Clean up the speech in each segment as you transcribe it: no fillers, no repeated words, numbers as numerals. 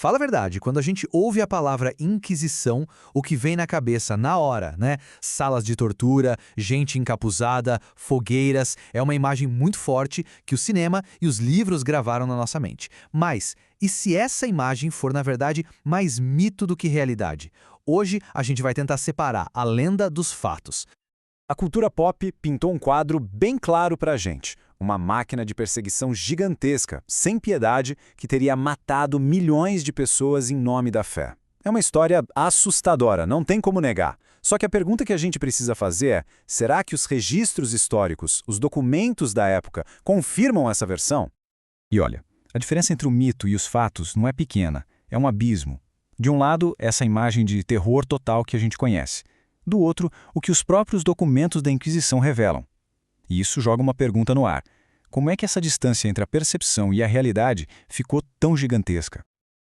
Fala a verdade, quando a gente ouve a palavra Inquisição, o que vem na cabeça na hora, né? Salas de tortura, gente encapuzada, fogueiras, é uma imagem muito forte que o cinema e os livros gravaram na nossa mente. Mas, e se essa imagem for, na verdade, mais mito do que realidade? Hoje a gente vai tentar separar a lenda dos fatos. A cultura pop pintou um quadro bem claro pra gente. Uma máquina de perseguição gigantesca, sem piedade, que teria matado milhões de pessoas em nome da fé. É uma história assustadora, não tem como negar. Só que a pergunta que a gente precisa fazer é: será que os registros históricos, os documentos da época, confirmam essa versão? E olha, a diferença entre o mito e os fatos não é pequena, é um abismo. De um lado, essa imagem de terror total que a gente conhece. Do outro, o que os próprios documentos da Inquisição revelam. E isso joga uma pergunta no ar. Como é que essa distância entre a percepção e a realidade ficou tão gigantesca?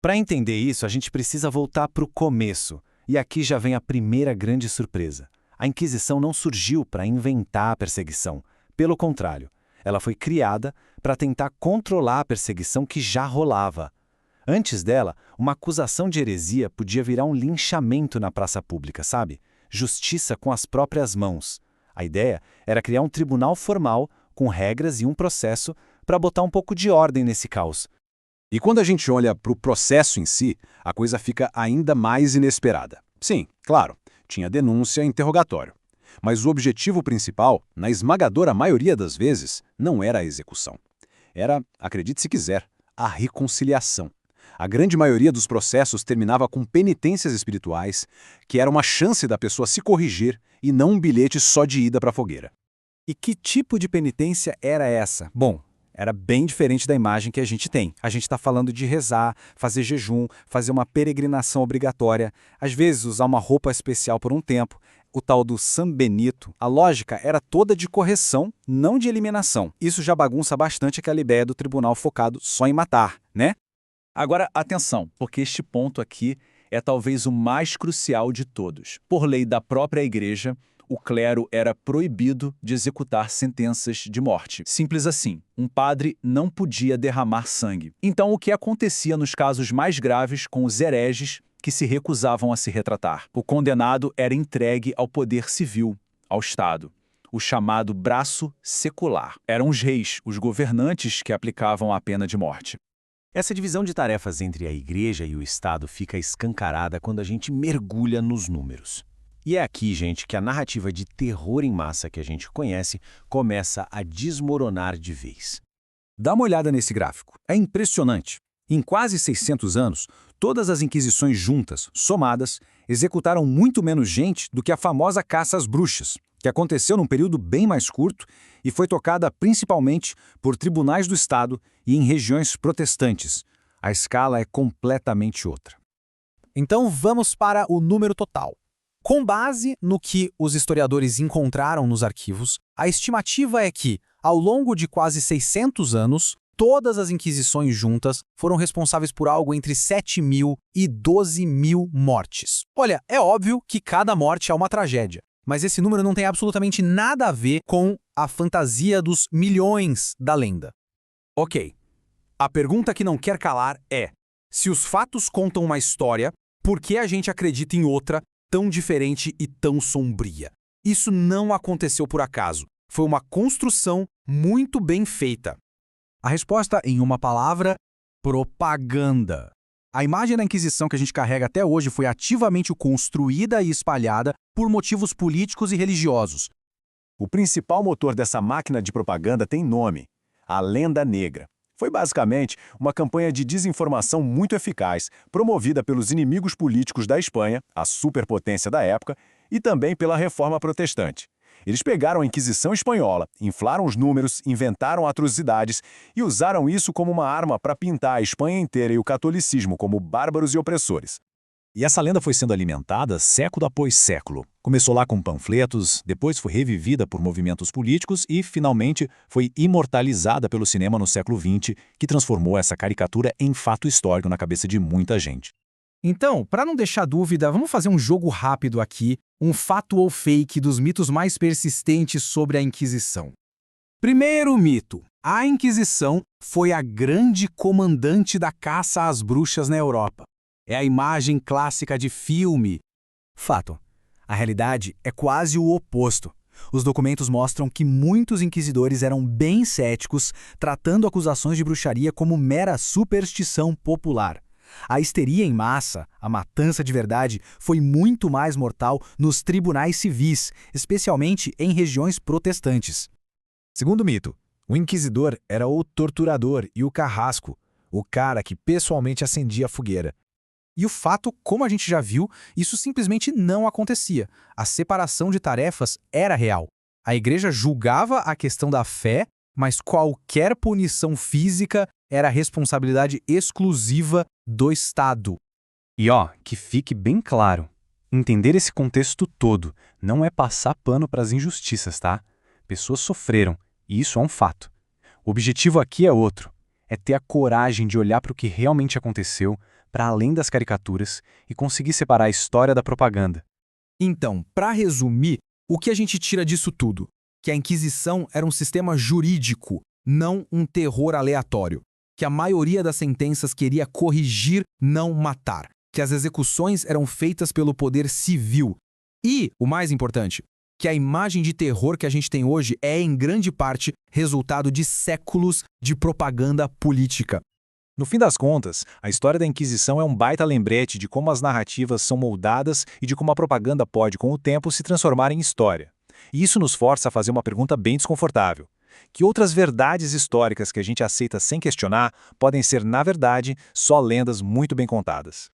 Para entender isso, a gente precisa voltar para o começo. E aqui já vem a primeira grande surpresa. A Inquisição não surgiu para inventar a perseguição. Pelo contrário, ela foi criada para tentar controlar a perseguição que já rolava. Antes dela, uma acusação de heresia podia virar um linchamento na praça pública, sabe? Justiça com as próprias mãos. A ideia era criar um tribunal formal, com regras e um processo, para botar um pouco de ordem nesse caos. E quando a gente olha para o processo em si, a coisa fica ainda mais inesperada. Sim, claro, tinha denúncia e interrogatório. Mas o objetivo principal, na esmagadora maioria das vezes, não era a execução. Era, acredite se quiser, a reconciliação. A grande maioria dos processos terminava com penitências espirituais, que era uma chance da pessoa se corrigir e não um bilhete só de ida para a fogueira. E que tipo de penitência era essa? Bom, era bem diferente da imagem que a gente tem. A gente está falando de rezar, fazer jejum, fazer uma peregrinação obrigatória, às vezes usar uma roupa especial por um tempo, o tal do San Benito. A lógica era toda de correção, não de eliminação. Isso já bagunça bastante aquela ideia do tribunal focado só em matar, né? Agora, atenção, porque este ponto aqui é talvez o mais crucial de todos. Por lei da própria igreja, o clero era proibido de executar sentenças de morte. Simples assim, um padre não podia derramar sangue. Então, o que acontecia nos casos mais graves com os hereges que se recusavam a se retratar? O condenado era entregue ao poder civil, ao Estado. O chamado braço secular. Eram os reis, os governantes que aplicavam a pena de morte. Essa divisão de tarefas entre a igreja e o Estado fica escancarada quando a gente mergulha nos números. E é aqui, gente, que a narrativa de terror em massa que a gente conhece começa a desmoronar de vez. Dá uma olhada nesse gráfico. É impressionante. Em quase 600 anos, todas as inquisições juntas, somadas, executaram muito menos gente do que a famosa caça às bruxas, que aconteceu num período bem mais curto e foi tocada principalmente por tribunais do Estado e em regiões protestantes. A escala é completamente outra. Então vamos para o número total. Com base no que os historiadores encontraram nos arquivos, a estimativa é que, ao longo de quase 600 anos, todas as inquisições juntas foram responsáveis por algo entre 7.000 e 12.000 mortes. Olha, é óbvio que cada morte é uma tragédia, mas esse número não tem absolutamente nada a ver com a fantasia dos milhões da lenda. Ok. A pergunta que não quer calar é: se os fatos contam uma história, por que a gente acredita em outra tão diferente e tão sombria? Isso não aconteceu por acaso. Foi uma construção muito bem feita. A resposta, em uma palavra: propaganda. A imagem da Inquisição que a gente carrega até hoje foi ativamente construída e espalhada por motivos políticos e religiosos. O principal motor dessa máquina de propaganda tem nome: a Lenda Negra. Foi basicamente uma campanha de desinformação muito eficaz, promovida pelos inimigos políticos da Espanha, a superpotência da época, e também pela Reforma Protestante. Eles pegaram a Inquisição espanhola, inflaram os números, inventaram atrocidades e usaram isso como uma arma para pintar a Espanha inteira e o catolicismo como bárbaros e opressores. E essa lenda foi sendo alimentada século após século. Começou lá com panfletos, depois foi revivida por movimentos políticos e, finalmente, foi imortalizada pelo cinema no século XX, que transformou essa caricatura em fato histórico na cabeça de muita gente. Então, para não deixar dúvida, vamos fazer um jogo rápido aqui, um fato ou fake dos mitos mais persistentes sobre a Inquisição. Primeiro mito: A Inquisição foi a grande comandante da caça às bruxas na Europa. É a imagem clássica de filme. Fato. A realidade é quase o oposto. Os documentos mostram que muitos inquisidores eram bem céticos, tratando acusações de bruxaria como mera superstição popular. A histeria em massa, a matança de verdade, foi muito mais mortal nos tribunais civis, especialmente em regiões protestantes. Segundo o mito, o inquisidor era o torturador e o carrasco, o cara que pessoalmente acendia a fogueira. E o fato, como a gente já viu, isso simplesmente não acontecia. A separação de tarefas era real. A igreja julgava a questão da fé, mas qualquer punição física era responsabilidade exclusiva do Estado. E que fique bem claro, entender esse contexto todo não é passar pano para as injustiças, tá? Pessoas sofreram, e isso é um fato. O objetivo aqui é outro, é ter a coragem de olhar para o que realmente aconteceu, para além das caricaturas, e conseguir separar a história da propaganda. Então, para resumir, o que a gente tira disso tudo? Que a Inquisição era um sistema jurídico, não um terror aleatório. Que a maioria das sentenças queria corrigir, não matar. Que as execuções eram feitas pelo poder civil. E, o mais importante, que a imagem de terror que a gente tem hoje é, em grande parte, resultado de séculos de propaganda política. No fim das contas, a história da Inquisição é um baita lembrete de como as narrativas são moldadas e de como a propaganda pode, com o tempo, se transformar em história. E isso nos força a fazer uma pergunta bem desconfortável. Que outras verdades históricas que a gente aceita sem questionar podem ser, na verdade, só lendas muito bem contadas?